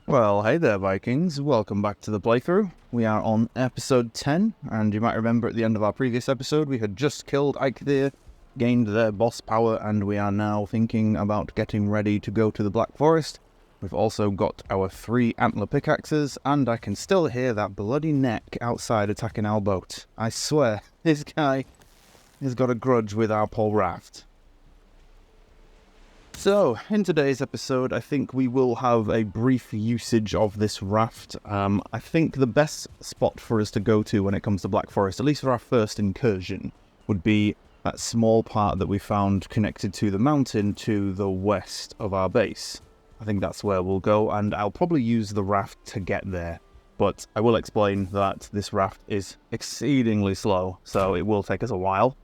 Well, hey there, Vikings. Welcome back to the playthrough. We are on episode 10, and you might remember at the end of our previous episode, we had just killed Eikthyr, gained their boss power, and we are now thinking about getting ready to go to the Black Forest. We've also got our 3 antler pickaxes, and I can still hear that bloody neck outside attacking our boat. I swear, this guy has got a grudge with our poor raft. So, in today's episode, I think we will have a brief usage of this raft. I think the best spot for us to go to when it comes to Black Forest, at least for our first incursion, would be that small part that we found connected to the mountain to the west of our base. I think that's where we'll go, and I'll probably use the raft to get there. But I will explain that this raft is exceedingly slow, so it will take us a while.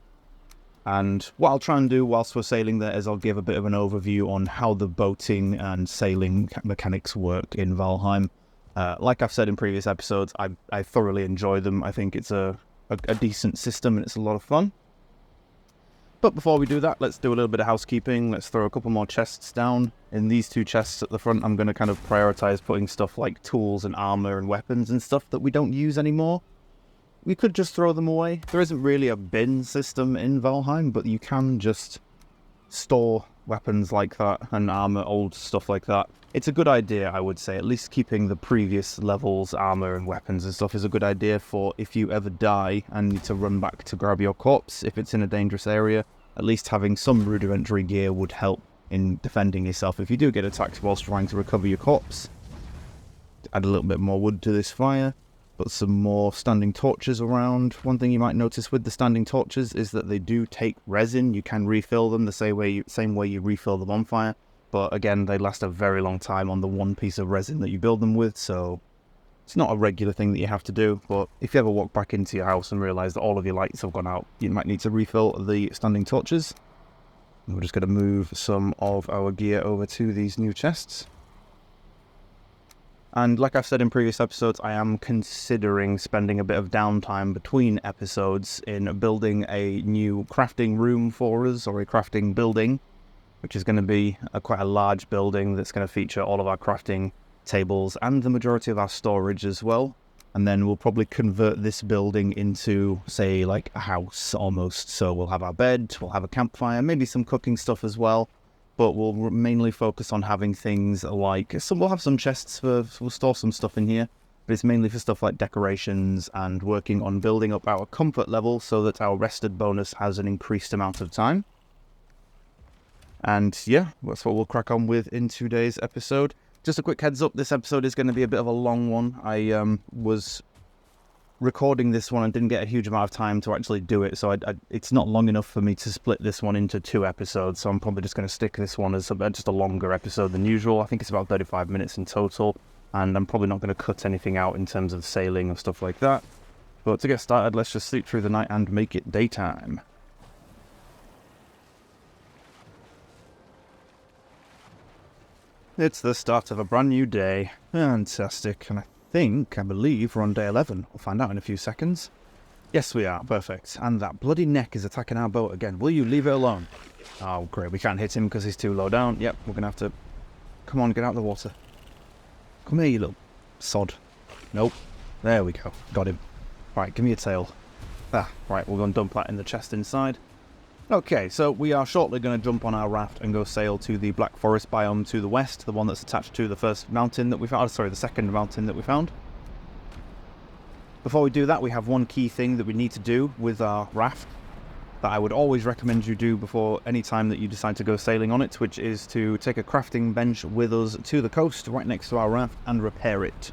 And what I'll try and do whilst we're sailing there is I'll give a bit of an overview on how the boating and sailing mechanics work in Valheim. Like I've said in previous episodes, I thoroughly enjoy them. I think it's a decent system and it's a lot of fun. But before we do that, let's do a little bit of housekeeping. Let's throw a couple more chests down. In these 2 chests at the front, I'm going to kind of prioritize putting stuff like tools and armor and weapons and stuff that we don't use anymore. We could just throw them away. There isn't really a bin system in Valheim, but you can just store weapons like that and armor, old stuff like that. It's a good idea, I would say. At least keeping the previous levels armor and weapons and stuff is a good idea for if you ever die and need to run back to grab your corpse. If it's in a dangerous area, at least having some rudimentary gear would help in defending yourself if you do get attacked whilst trying to recover your corpse. Add a little bit more wood to this fire. Put some more standing torches around. One thing you might notice with the standing torches is that they do take resin. You can refill them the same way you refill them on fire. But again, they last a very long time on the one piece of resin that you build them with, so it's not a regular thing that you have to do. But if you ever walk back into your house and realise that all of your lights have gone out, you might need to refill the standing torches. And we're just going to move some of our gear over to these new chests. And like I've said in previous episodes, I am considering spending a bit of downtime between episodes in building a new crafting room for us, or a crafting building, which is going to be quite a large building that's going to feature all of our crafting tables and the majority of our storage as well. And then we'll probably convert this building into, say, like a house almost. So we'll have our bed, we'll have a campfire, maybe some cooking stuff as well. But we'll mainly focus on having things like, we'll have some chests we'll store some stuff in here, but it's mainly for stuff like decorations and working on building up our comfort level so that our rested bonus has an increased amount of time. And yeah, that's what we'll crack on with in today's episode. Just a quick heads up, this episode is going to be a bit of a long one. I was recording this one and didn't get a huge amount of time to actually do it, so it's not long enough for me to split this one into 2 episodes, so I'm probably just going to stick this one as just a longer episode than usual. I think it's about 35 minutes in total, and I'm probably not going to cut anything out in terms of sailing or stuff like that. But to get started, let's just sleep through the night and make it daytime. It's the start of a brand new day. Fantastic. And I believe we're on day 11. We'll find out in a few seconds. Yes, we are. Perfect. And that bloody neck is attacking our boat again. Will you leave it alone? Oh, great. We can't hit him because he's too low down. Yep, we're going to have to... Come on, get out of the water. Come here, you little sod. Nope. There we go. Got him. Right, give me your tail. Right, we're going to dump that in the chest inside. Okay, so we are shortly going to jump on our raft and go sail to the Black Forest biome to the west, the one that's attached to the first mountain that we found, the second mountain that we found. Before we do that, we have one key thing that we need to do with our raft that I would always recommend you do before any time that you decide to go sailing on it, which is to take a crafting bench with us to the coast right next to our raft and repair it.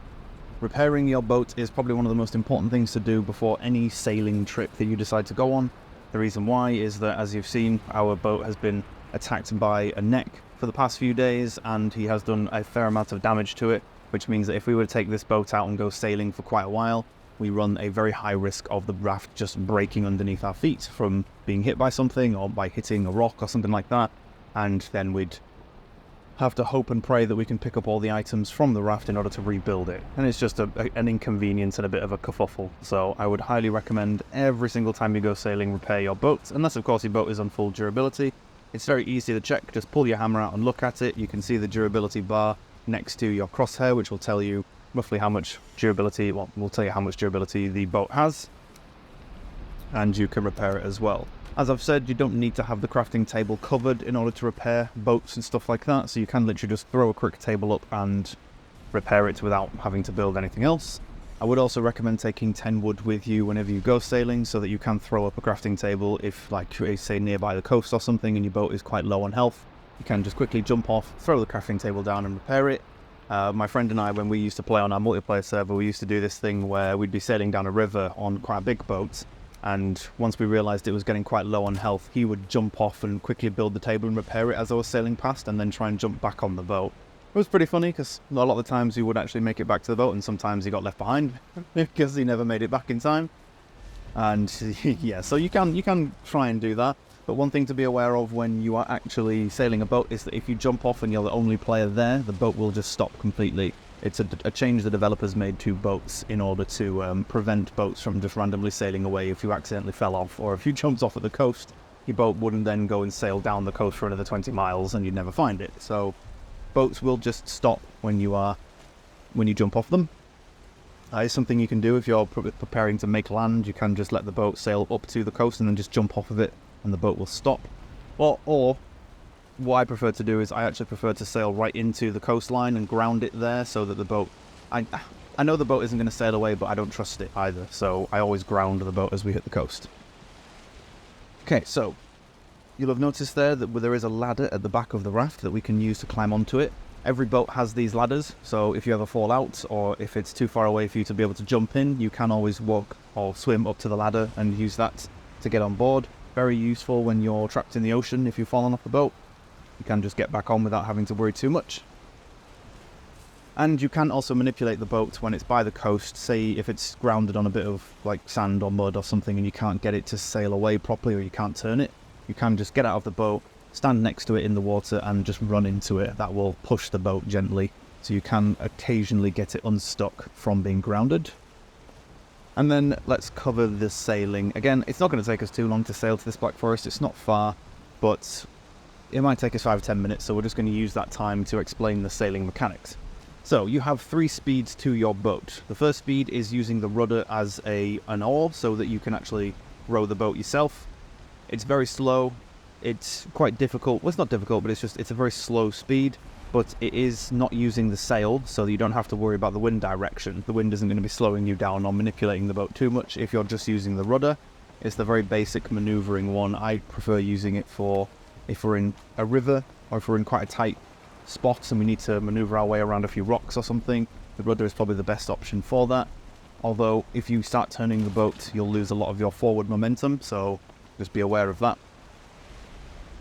Repairing your boat is probably one of the most important things to do before any sailing trip that you decide to go on. The reason why is that, as you've seen, our boat has been attacked by a neck for the past few days, and he has done a fair amount of damage to it, which means that if we were to take this boat out and go sailing for quite a while, we run a very high risk of the raft just breaking underneath our feet from being hit by something or by hitting a rock or something like that, and then we'd have to hope and pray that we can pick up all the items from the raft in order to rebuild it. And it's just an inconvenience and a bit of a kerfuffle. So I would highly recommend every single time you go sailing, repair your boat. Unless, of course, your boat is on full durability. It's very easy to check. Just pull your hammer out and look at it. You can see the durability bar. next to your crosshair, which will tell you roughly how much durability, well, we'll tell you how much durability the boat has, and you can repair it as well. As I've said, you don't need to have the crafting table covered in order to repair boats and stuff like that, so you can literally just throw a quick table up and repair it without having to build anything else. I would also recommend taking 10 wood with you whenever you go sailing, so that you can throw up a crafting table if, like, say nearby the coast or something and your boat is quite low on health. You can just quickly jump off, throw the crafting table down and repair it. My friend and I, when we used to play on our multiplayer server, we used to do this thing where we'd be sailing down a river on quite a big boat, and once we realised it was getting quite low on health, he would jump off and quickly build the table and repair it as I was sailing past, and then try and jump back on the boat. It was pretty funny, because a lot of the times he would actually make it back to the boat, and sometimes he got left behind because he never made it back in time. And yeah, so you can try and do that. But one thing to be aware of when you are actually sailing a boat is that if you jump off and you're the only player there, the boat will just stop completely. It's a change the developers made to boats in order to prevent boats from just randomly sailing away if you accidentally fell off, or if you jumped off at the coast, your boat wouldn't then go and sail down the coast for another 20 miles and you'd never find it. So boats will just stop when you jump off them. It's something you can do if you're preparing to make land. You can just let the boat sail up to the coast and then just jump off of it, and the boat will stop. Or what I prefer to do is I actually prefer to sail right into the coastline and ground it there, so that the boat... I know the boat isn't going to sail away, but I don't trust it either, so I always ground the boat as we hit the coast. Okay, so you'll have noticed there that there is a ladder at the back of the raft that we can use to climb onto it. Every boat has these ladders, so if you ever fall out, or if it's too far away for you to be able to jump in, you can always walk or swim up to the ladder and use that to get on board. Very useful when you're trapped in the ocean. If you've fallen off the boat, you can just get back on without having to worry too much. And you can also manipulate the boat when it's by the coast. Say if it's grounded on a bit of like sand or mud or something and you can't get it to sail away properly, or you can't turn it, you can just get out of the boat, stand next to it in the water and just run into it. That will push the boat gently, so you can occasionally get it unstuck from being grounded. And then let's cover the sailing. Again, it's not going to take us too long to sail to this Black Forest. It's not far, but it might take us 5 or 10 minutes, so we're just going to use that time to explain the sailing mechanics. So you have 3 speeds to your boat. The first speed is using the rudder as an oar, so that you can actually row the boat yourself. It's very slow. It's quite difficult. Well, it's not difficult, but it's a very slow speed. But it is not using the sail, so you don't have to worry about the wind direction. The wind isn't going to be slowing you down or manipulating the boat too much if you're just using the rudder. It's the very basic maneuvering one. I prefer using it for if we're in a river, or if we're in quite a tight spot and we need to maneuver our way around a few rocks or something. The rudder is probably the best option for that. Although if you start turning the boat, you'll lose a lot of your forward momentum, so just be aware of that.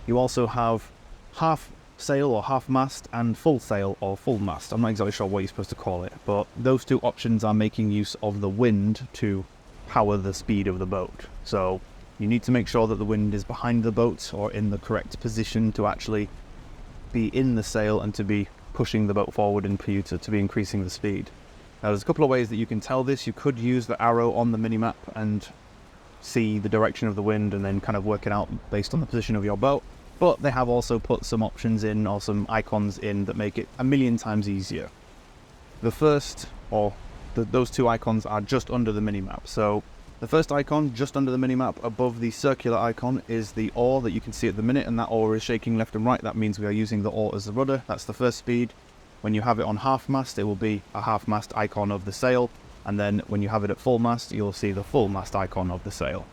You also have half sail or half mast and full sail or full mast. I'm not exactly sure what you're supposed to call it, but those 2 options are making use of the wind to power the speed of the boat. So you need to make sure that the wind is behind the boat or in the correct position to actually be in the sail and to be pushing the boat forward and for you to be increasing the speed. Now there's a couple of ways that you can tell this. You could use the arrow on the minimap and see the direction of the wind and then kind of work it out based on the position of your boat. But they have also put some options in, or some icons in, that make it a million times easier. The first, those 2 icons are just under the minimap. So the first icon just under the minimap above the circular icon is the oar that you can see at the minute, and that oar is shaking left and right. That means we are using the oar as the rudder. That's the first speed. When you have it on half mast, it will be a half mast icon of the sail, and then when you have it at full mast, you'll see the full mast icon of the sail.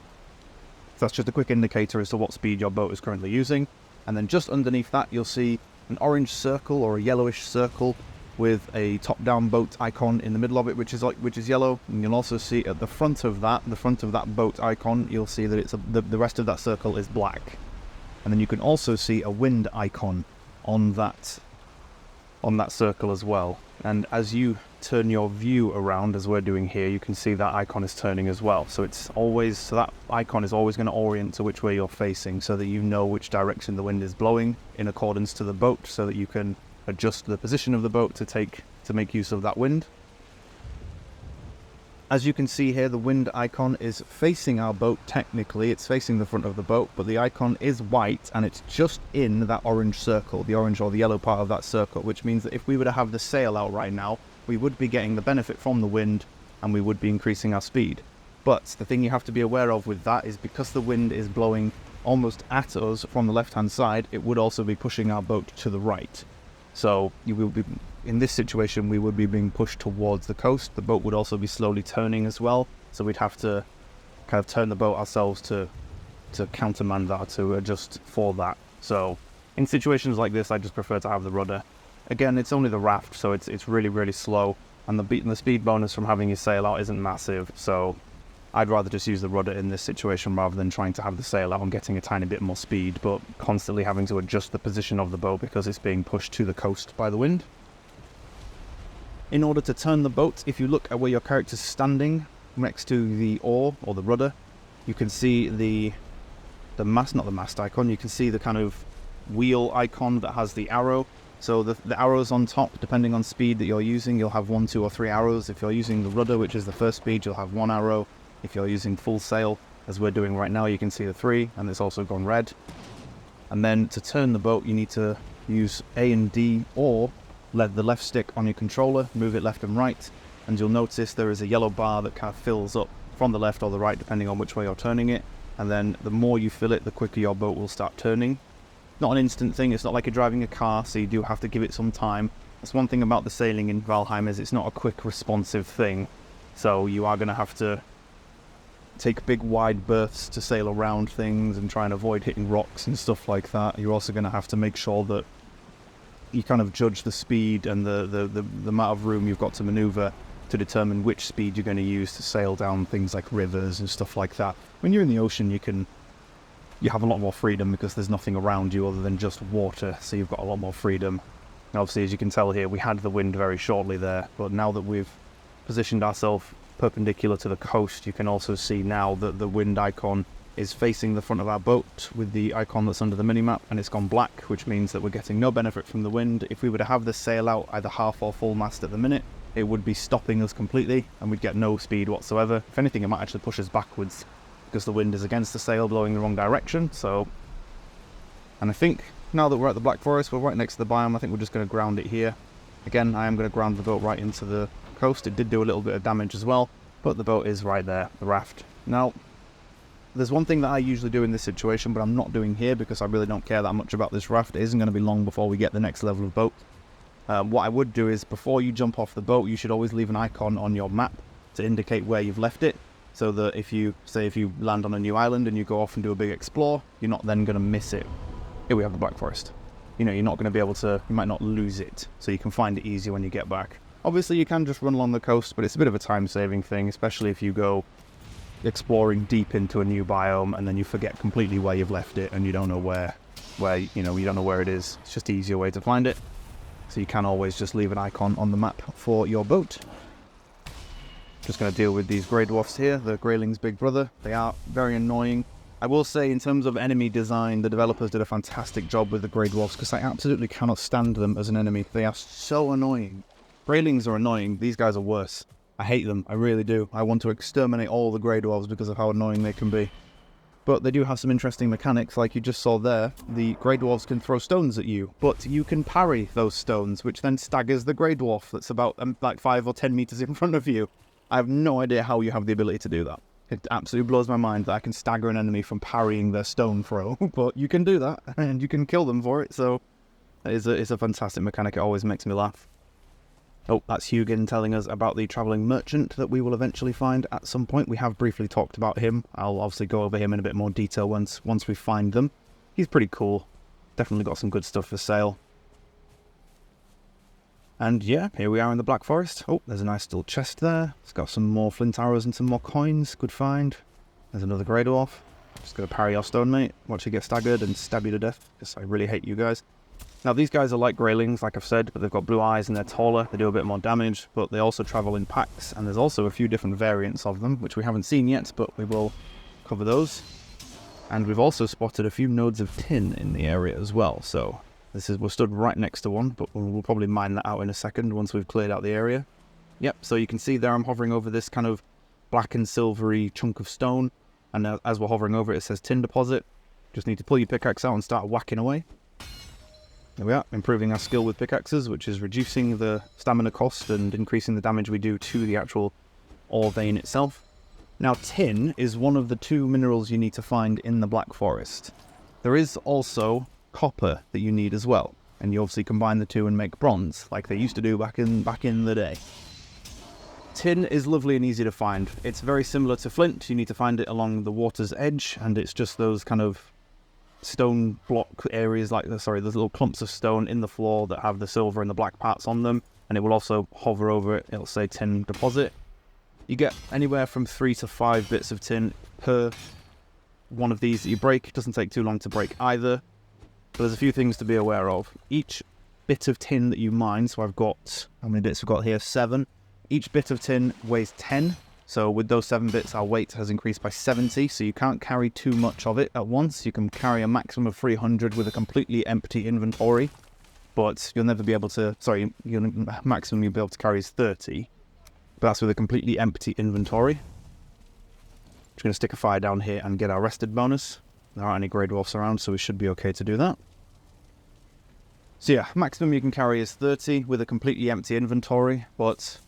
So that's just a quick indicator as to what speed your boat is currently using. And then just underneath that, you'll see an orange circle or a yellowish circle with a top-down boat icon in the middle of it, which is yellow. And you'll also see at the front of that boat icon, you'll see that the rest of that circle is black. And then you can also see a wind icon on that circle as well. And as you turn your view around, as we're doing here, you can see that icon is turning as well. So that icon is always going to orient to which way you're facing, so that you know which direction the wind is blowing in accordance to the boat, so that you can adjust the position of the boat to make use of that wind. As you can see here, the wind icon is facing our boat. Technically, it's facing the front of the boat, but the icon is white and it's just in that orange circle, the orange or the yellow part of that circle, which means that if we were to have the sail out right now, we would be getting the benefit from the wind and we would be increasing our speed. But the thing you have to be aware of with that is because the wind is blowing almost at us from the left-hand side, it would also be pushing our boat to the right. So you will be, in this situation, we would be being pushed towards the coast. The boat would also be slowly turning as well, so we'd have to kind of turn the boat ourselves to countermand that, to adjust for that. So in situations like this, I just prefer to have the rudder. Again, it's only the raft, so it's really, really slow, and the speed bonus from having your sail out isn't massive, so I'd rather just use the rudder in this situation rather than trying to have the sail out and getting a tiny bit more speed, but constantly having to adjust the position of the boat because it's being pushed to the coast by the wind. In order to turn the boat, if you look at where your character's standing next to the oar or the rudder, you can see the mast, not the mast icon, you can see the kind of wheel icon that has the arrow. So the arrows on top, depending on speed that you're using, you'll have 1, 2 or 3 arrows. If you're using the rudder, which is the first speed, you'll have 1 arrow. If you're using full sail, as we're doing right now, you can see the 3, and it's also gone red. And then to turn the boat, you need to use A and D, or let the left stick on your controller, move it left and right, and you'll notice there is a yellow bar that kind of fills up from the left or the right, depending on which way you're turning it. And then the more you fill it, the quicker your boat will start turning. Not an instant thing, it's not like you're driving a car, so you do have to give it some time. That's one thing about the sailing in Valheim, is it's not a quick responsive thing. So you are going to have to take big wide berths to sail around things and try and avoid hitting rocks and stuff like that. You're also going to have to make sure that you kind of judge the speed and the amount of room you've got to maneuver to determine which speed you're going to use to sail down things like rivers and stuff like that. When you're in the ocean, you have a lot more freedom because there's nothing around you other than just water, so you've got a lot more freedom. And obviously, as you can tell here, we had the wind very shortly there, but now that we've positioned ourselves perpendicular to the coast, you can also see now that the wind icon is facing the front of our boat with the icon that's under the minimap, and it's gone black, which means that we're getting no benefit from the wind. If we were to have the sail out either half or full mast at the minute, it would be stopping us completely and we'd get no speed whatsoever. If anything, it might actually push us backwards because the wind is against the sail, blowing the wrong direction. And I think now that we're at the Black Forest, we're right next to the biome, I think we're just going to ground it here. Again, I am going to ground the boat right into the coast. It did do a little bit of damage as well, but the boat is right there, the raft. Now, there's one thing that I usually do in this situation, but I'm not doing here because I really don't care that much about this raft. It isn't going to be long before we get the next level of boat. What I would do is, before you jump off the boat, you should always leave an icon on your map to indicate where you've left it, so that if you land on a new island and you go off and do a big explore, you're not then going to miss it. Here we have the Black Forest. You know, you're not going to be able to, you might not lose it, so you can find it easier when you get back. Obviously, you can just run along the coast, but it's a bit of a time-saving thing, especially if you go exploring deep into a new biome and then you forget completely where you've left it and you don't know where you don't know where it is. It's just an easier way to find it. So you can always just leave an icon on the map for your boat. Just going to deal with these grey dwarfs here, the Greyling's big brother. They are very annoying. I will say, in terms of enemy design, the developers did a fantastic job with the grey dwarfs because I absolutely cannot stand them as an enemy. They are so annoying. Greylings are annoying. These guys are worse. I hate them. I really do. I want to exterminate all the grey dwarfs because of how annoying they can be. But they do have some interesting mechanics, like you just saw there. The grey dwarfs can throw stones at you, but you can parry those stones, which then staggers the grey dwarf that's about like 5 or 10 meters in front of you. I have no idea how you have the ability to do that. It absolutely blows my mind that I can stagger an enemy from parrying their stone throw, but you can do that, and you can kill them for it, so it's a fantastic mechanic. It always makes me laugh. Oh, that's Hugin telling us about the travelling merchant that we will eventually find at some point. We have briefly talked about him. I'll obviously go over him in a bit more detail once we find them. He's pretty cool. Definitely got some good stuff for sale. And yeah, here we are in the Black Forest. Oh, there's a nice little chest there. It's got some more flint arrows and some more coins. Good find. There's another grey dwarf. Just gonna parry your stone, mate. Watch you get staggered and stab you to death, because I really hate you guys. Now, these guys are like Greylings, like I've said, but they've got blue eyes and they're taller. They do a bit more damage, but they also travel in packs, and there's also a few different variants of them, which we haven't seen yet, but we will cover those. And we've also spotted a few nodes of tin in the area as well, so we're stood right next to one, but we'll probably mine that out in a second once we've cleared out the area. Yep, so you can see there I'm hovering over this kind of black and silvery chunk of stone, and as we're hovering over it, it says tin deposit. Just need to pull your pickaxe out and start whacking away. There we are, improving our skill with pickaxes, which is reducing the stamina cost and increasing the damage we do to the actual ore vein itself. Now, tin is one of the 2 minerals you need to find in the Black Forest. There is also copper that you need as well, and you obviously combine the 2 and make bronze, like they used to do back in the day. Tin is lovely and easy to find. It's very similar to flint. You need to find it along the water's edge, and it's just those kind of stone block areas, like those little clumps of stone in the floor that have the silver and the black parts on them, and it will also hover over it. It'll say tin deposit. You get anywhere from 3 to 5 bits of tin per one of these that you break. It doesn't take too long to break either, but there's a few things to be aware of. Each bit of tin that you mine, so I've got, how many bits we've got here? 7. Each bit of tin weighs 10, so with those 7 bits our weight has increased by 70, so you can't carry too much of it at once. You can carry a maximum of 300 with a completely empty inventory, but you'll never be able to, maximum you'll be able to carry is 30. But that's with a completely empty inventory. Just going to stick a fire down here and get our rested bonus. There aren't any grey dwarfs around, so we should be okay to do that. So yeah, maximum you can carry is 30 with a completely empty inventory, but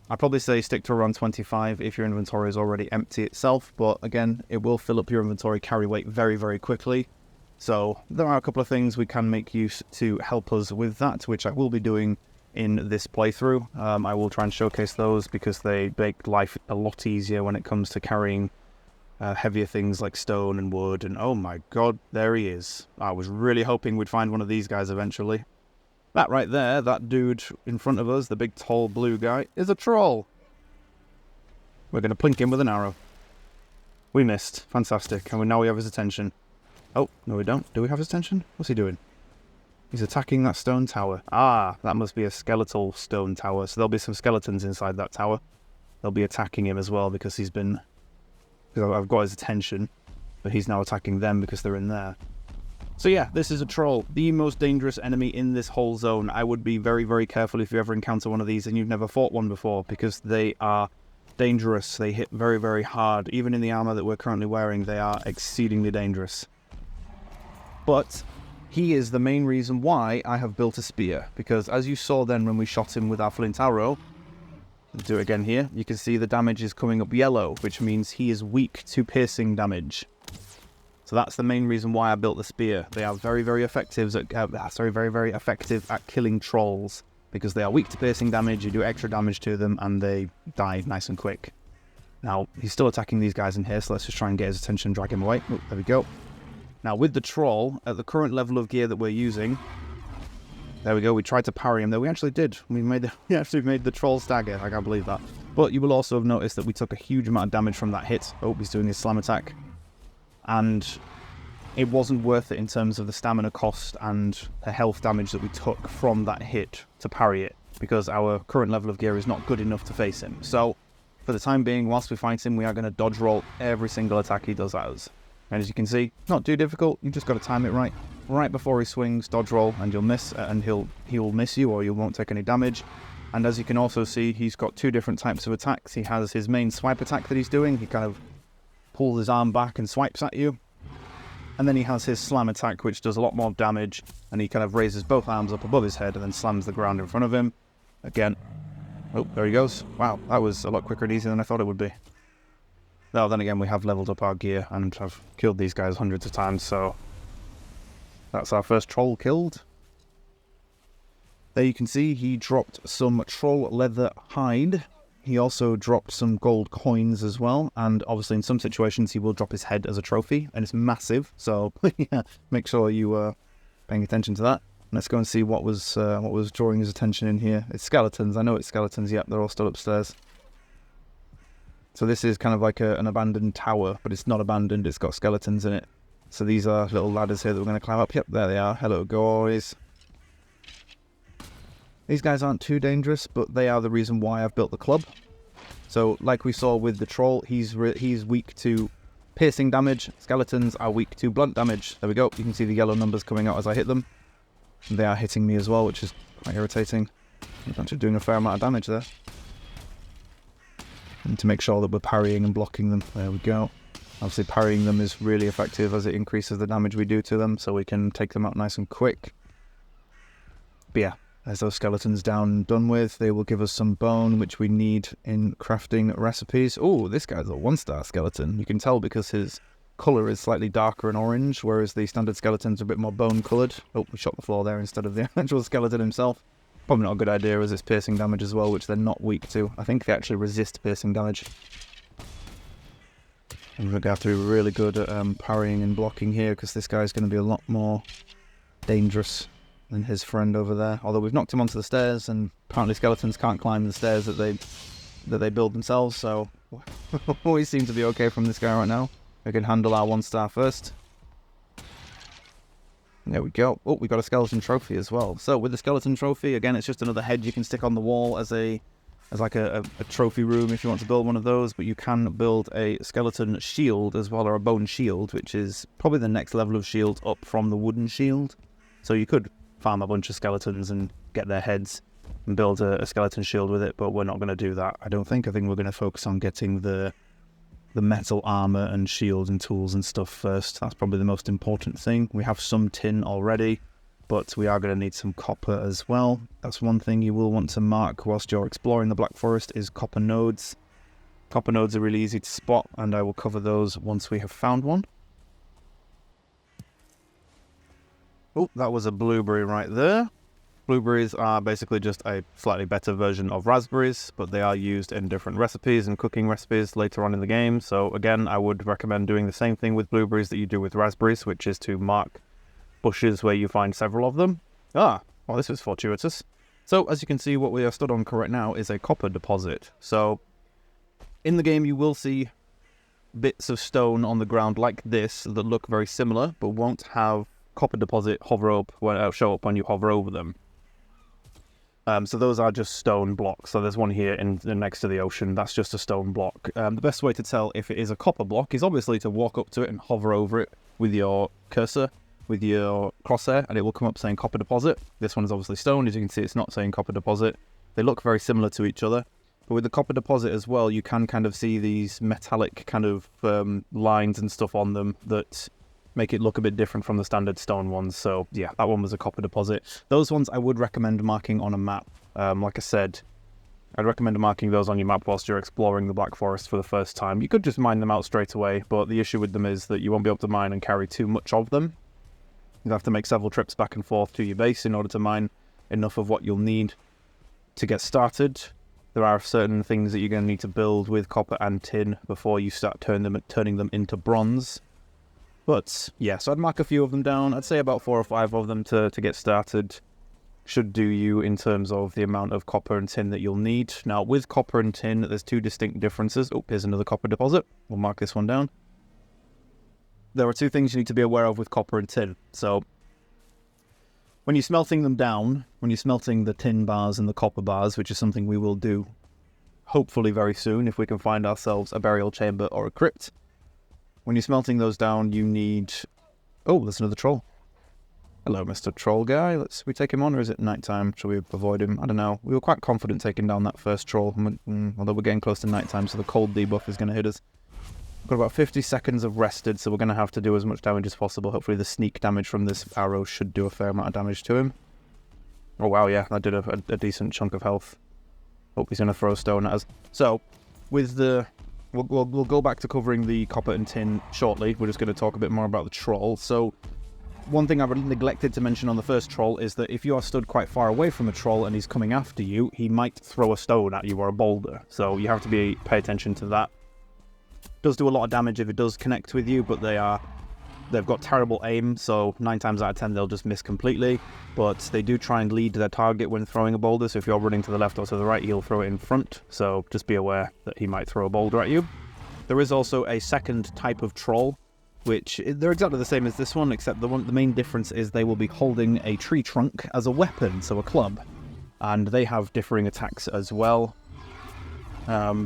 I'd probably say stick to around 25 if your inventory is already empty itself, but again, it will fill up your inventory carry weight very, very quickly. So there are a couple of things we can make use to help us with that, which I will be doing in this playthrough. I will try and showcase those because they make life a lot easier when it comes to carrying heavier things like stone and wood. And oh my god, there he is. I was really hoping we'd find one of these guys eventually. That right there, that dude in front of us, the big tall blue guy, is a troll. We're going to plink him with an arrow. We missed. Fantastic. And now we have his attention. Oh, no we don't. Do we have his attention? What's he doing? He's attacking that stone tower. Ah, that must be a skeletal stone tower. So there'll be some skeletons inside that tower. They'll be attacking him as well because because I've got his attention. But he's now attacking them because they're in there. So yeah, this is a troll. The most dangerous enemy in this whole zone. I would be very, very careful if you ever encounter one of these and you've never fought one before, because they are dangerous. They hit very, very hard. Even in the armor that we're currently wearing, they are exceedingly dangerous. But he is the main reason why I have built a spear, because as you saw then when we shot him with our flint arrow, let's do it again here, you can see the damage is coming up yellow, which means he is weak to piercing damage. So that's the main reason why I built the spear. They are very, very effective at killing trolls, because they are weak to piercing damage, you do extra damage to them, and they die nice and quick. Now, he's still attacking these guys in here, so let's just try and get his attention and drag him away. Oh, there we go. Now, with the troll, at the current level of gear that we're using, there we go, we tried to parry him, though we actually did. We actually made the troll stagger, I can't believe that. But you will also have noticed that we took a huge amount of damage from that hit. Oh, he's doing his slam attack. And it wasn't worth it in terms of the stamina cost and the health damage that we took from that hit to parry it, because our current level of gear is not good enough to face him. So, for the time being, whilst we fight him, we are going to dodge roll every single attack he does at us. And as you can see, not too difficult, you just got to time it right. Right before he swings, dodge roll, and you'll miss, and he'll miss you, or you won't take any damage. And as you can also see, he's got 2 different types of attacks. He has his main swipe attack that he's doing. He kind of pulls his arm back and swipes at you. And then he has his slam attack, which does a lot more damage, and he kind of raises both arms up above his head and then slams the ground in front of him. Again. Oh, there he goes. Wow, that was a lot quicker and easier than I thought it would be. Though, then again, we have leveled up our gear, and I've killed these guys hundreds of times, so that's our first troll killed. There you can see he dropped some troll leather hide. He also dropped some gold coins as well, and obviously in some situations he will drop his head as a trophy, and it's massive, so yeah, make sure you are paying attention to that. Let's go and see what was drawing his attention in here. It's skeletons. I know it's skeletons. Yep, they're all still upstairs. So this is kind of like an abandoned tower, but it's not abandoned, it's got skeletons in it. So these are little ladders here that we're going to climb up. Yep, there they are. Hello, guys. These guys aren't too dangerous, but they are the reason why I've built the club. So, like we saw with the troll, he's weak to piercing damage. Skeletons are weak to blunt damage. There we go. You can see the yellow numbers coming out as I hit them. They are hitting me as well, which is quite irritating. I'm actually doing a fair amount of damage there. to make sure that we're parrying and blocking them. There we go. Obviously parrying them is really effective as it increases the damage we do to them, so we can take them out nice and quick. But yeah, as those skeletons down and done with, they will give us some bone, which we need in crafting recipes. Oh, this guy's a 1-star skeleton. You can tell because his colour is slightly darker and orange, whereas the standard skeletons are a bit more bone coloured. Oh, we shot the floor there instead of the actual skeleton himself. Probably not a good idea as it's piercing damage as well, which they're not weak to. I think they actually resist piercing damage. And we're going to have to be really good at parrying and blocking here, because this guy's going to be a lot more dangerous than his friend over there. Although we've knocked him onto the stairs, and apparently skeletons can't climb the stairs that they build themselves, so we seem to be okay from this guy right now. We can handle our 1-star first. There we go. Oh, we got a skeleton trophy as well. So with the skeleton trophy, again, it's just another head you can stick on the wall as like a trophy room if you want to build one of those, but you can build a skeleton shield as well, or a bone shield, which is probably the next level of shield up from the wooden shield. So you could farm a bunch of skeletons and get their heads and build a skeleton shield with it, but we're not going to do that, I don't think. I think we're going to focus on getting the metal armor and shield and tools and stuff first. That's probably the most important thing. We have some tin already, but we are going to need some copper as well. That's one thing you will want to mark whilst you're exploring the Black Forest, is copper nodes. Copper nodes are really easy to spot, and I will cover those once we have found one. Oh, that was a blueberry right there. Blueberries are basically just a slightly better version of raspberries, but they are used in different recipes and cooking recipes later on in the game. So again, I would recommend doing the same thing with blueberries that you do with raspberries, which is to mark bushes where you find several of them. Ah, well, this was fortuitous. So as you can see, what we are stood on right now is a copper deposit. So in the game, you will see bits of stone on the ground like this that look very similar, but won't have copper deposit show up when you hover over them. So those are just stone blocks. So there's one here next to the ocean. That's just a stone block. The best way to tell if it is a copper block is obviously to walk up to it and hover over it with your cursor, with your crosshair, and it will come up saying copper deposit. This one is obviously stone. As you can see, it's not saying copper deposit. They look very similar to each other. But with the copper deposit as well, you can kind of see these metallic kind of lines and stuff on them that make it look a bit different from the standard stone ones. So yeah, that one was a copper deposit. Those ones I would recommend marking on a map. Like I said, I'd recommend marking those on your map whilst you're exploring the Black Forest for the first time. You could just mine them out straight away, but the issue with them is that you won't be able to mine and carry too much of them. You'll have to make several trips back and forth to your base in order to mine enough of what you'll need to get started. There are certain things that you're going to need to build with copper and tin before you start turning them into bronze. But yeah, so I'd mark a few of them down. I'd say about 4 or 5 of them to get started. Should do you in terms of the amount of copper and tin that you'll need. Now, with copper and tin, there's 2 distinct differences. Oh, here's another copper deposit. We'll mark this one down. There are 2 things you need to be aware of with copper and tin. So when you're smelting them down, when you're smelting the tin bars and the copper bars, which is something we will do hopefully very soon if we can find ourselves a burial chamber or a crypt. When you're smelting those down, you need... Oh, there's another troll. Hello, Mr. Troll Guy. Let's we take him on, or is it nighttime? Shall we avoid him? I don't know. We were quite confident taking down that first troll, although we're getting close to nighttime, so the cold debuff is going to hit us. We've got about 50 seconds of rested, so we're going to have to do as much damage as possible. Hopefully the sneak damage from this arrow should do a fair amount of damage to him. Oh, wow, yeah, that did a decent chunk of health. Hope he's going to throw a stone at us. So, with the... We'll go back to covering the copper and tin shortly. We're just going to talk a bit more about the troll. So, one thing I've neglected to mention on the first troll is that if you are stood quite far away from a troll and he's coming after you, he might throw a stone at you or a boulder. So you have to pay attention to that. It does do a lot of damage if it does connect with you, but they've got terrible aim, so 9 times out of 10 they'll just miss completely. But they do try and lead their target when throwing a boulder, so if you're running to the left or to the right, he'll throw it in front. So just be aware that he might throw a boulder at you. There is also a second type of troll, which they're exactly the same as this one, except the main difference is they will be holding a tree trunk as a weapon, so a club. And they have differing attacks as well.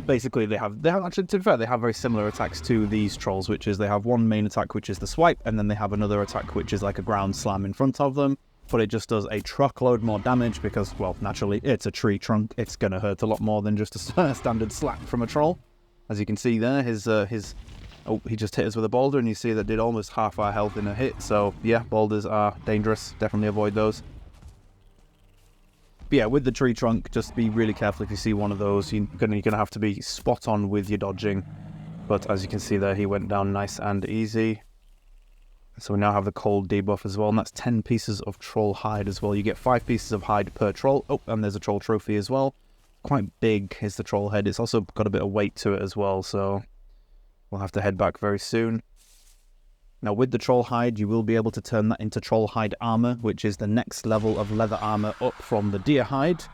Basically, they have actually, to be fair, they have very similar attacks to these trolls, which is they have one main attack, which is the swipe, and then they have another attack, which is like a ground slam in front of them. But it just does a truckload more damage because, well, naturally, it's a tree trunk. It's going to hurt a lot more than just a standard slap from a troll. As you can see there, his oh, he just hit us with a boulder, and you see that did almost half our health in a hit. So yeah, boulders are dangerous. Definitely avoid those. But yeah, with the tree trunk, just be really careful if you see one of those. You're gonna have to be spot on with your dodging. But as you can see there, he went down nice and easy. So we now have the cold debuff as well, and that's 10 pieces of troll hide as well. You get 5 pieces of hide per troll. Oh, and there's a troll trophy as well. Quite big is the troll head. It's also got a bit of weight to it as well, so we'll have to head back very soon. Now with the troll hide, you will be able to turn that into troll hide armor, which is the next level of leather armor up from the deer hide.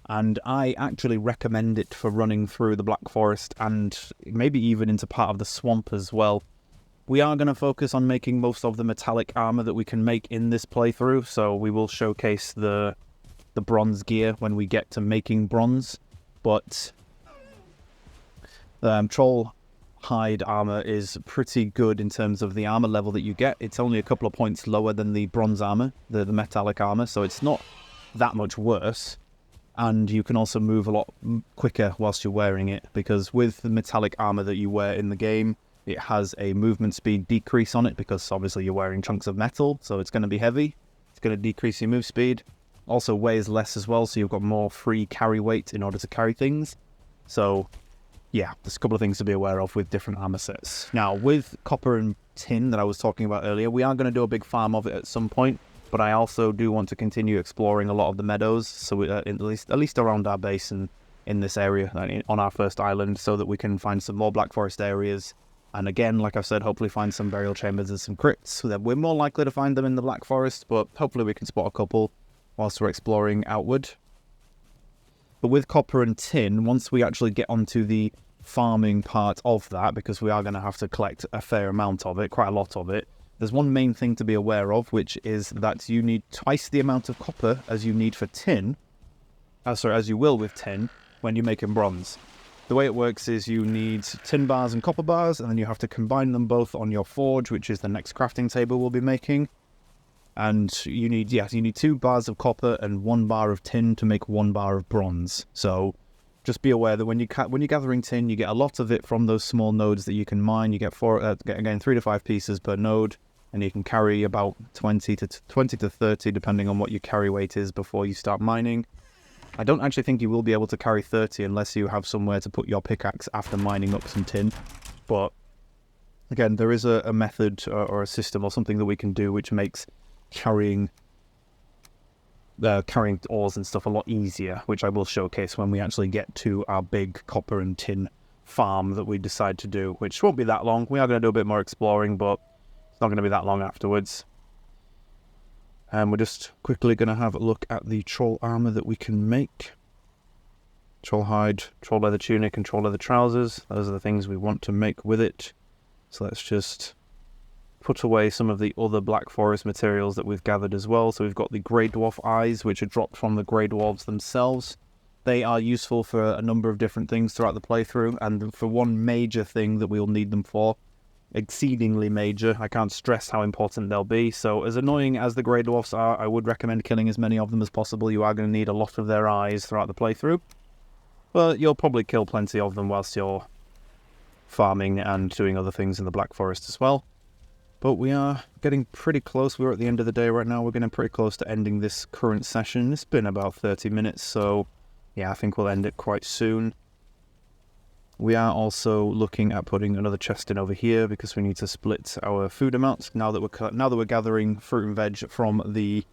And I actually recommend it for running through the Black Forest and maybe even into part of the swamp as well. We are going to focus on making most of the metallic armor that we can make in this playthrough, so we will showcase the bronze gear when we get to making bronze. But troll hide armor is pretty good in terms of the armor level that you get. It's only a couple of points lower than the bronze armor, the metallic armor, so it's not that much worse. And you can also move a lot quicker whilst you're wearing it, because with the metallic armor that you wear in the game, it has a movement speed decrease on it, because obviously you're wearing chunks of metal, so it's going to be heavy. It's going to decrease your move speed. Also weighs less as well, so you've got more free carry weight in order to carry things. So yeah, there's a couple of things to be aware of with different armor sets. Now with copper and tin that I was talking about earlier, we are going to do a big farm of it at some point, but I also do want to continue exploring a lot of the meadows, so at least around our base and in this area on our first island, so that we can find some more Black Forest areas. And again, like I've said, hopefully find some burial chambers and some crypts, so that we're more likely to find them in the Black Forest, but hopefully we can spot a couple whilst we're exploring outward. But with copper and tin, once we actually get onto the farming part of that, because we are going to have to collect a fair amount of it, quite a lot of it, there's one main thing to be aware of, which is that you need twice the amount of copper as you need for tin, as you will with tin, when you're making bronze. The way it works is you need tin bars and copper bars, and then you have to combine them both on your forge, which is the next crafting table we'll be making. And you need 2 bars of copper and 1 bar of tin to make 1 bar of bronze. So just be aware that when you're gathering tin, you get a lot of it from those small nodes that you can mine. You get 3 to 5 pieces per node, and you can carry about 20 to 30, depending on what your carry weight is before you start mining. I don't actually think you will be able to carry 30 unless you have somewhere to put your pickaxe after mining up some tin. But again, there is a method or a system or something that we can do which makes carrying ores and stuff a lot easier, which I will showcase when we actually get to our big copper and tin farm that we decide to do, which won't be that long. We are going to do a bit more exploring, but it's not going to be that long afterwards. And we're just quickly going to have a look at the troll armor that we can make. Troll hide, troll leather tunic, and troll leather trousers. Those are the things we want to make with it. So let's just put away some of the other Black Forest materials that we've gathered as well. So we've got the Grey Dwarf eyes, which are dropped from the Grey Dwarves themselves. They are useful for a number of different things throughout the playthrough, and for one major thing that we'll need them for, exceedingly major. I can't stress how important they'll be. So as annoying as the Grey Dwarfs are, I would recommend killing as many of them as possible. You are going to need a lot of their eyes throughout the playthrough, but you'll probably kill plenty of them whilst you're farming and doing other things in the Black Forest as well. But we are getting pretty close. We're at the end of the day right now. We're getting pretty close to ending this current session. It's been about 30 minutes, so yeah, I think we'll end it quite soon. We are also looking at putting another chest in over here because we need to split our food amounts. Now that we're gathering fruit and veg from the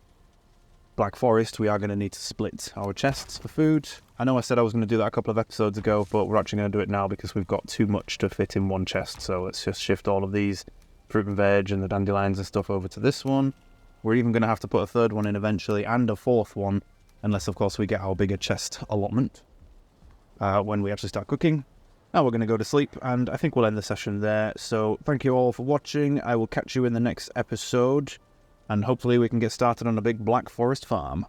Black Forest, we are going to need to split our chests for food. I know I said I was going to do that a couple of episodes ago, but we're actually going to do it now because we've got too much to fit in one chest. So let's just shift all of these fruit and veg and the dandelions and stuff over to this one. We're even going to have to put a third one in eventually, and a fourth one, unless of course we get our bigger chest allotment when we actually start cooking. Now we're going to go to sleep, and I think we'll end the session there. So thank you all for watching. I will catch you in the next episode, and hopefully we can get started on a big Black Forest farm.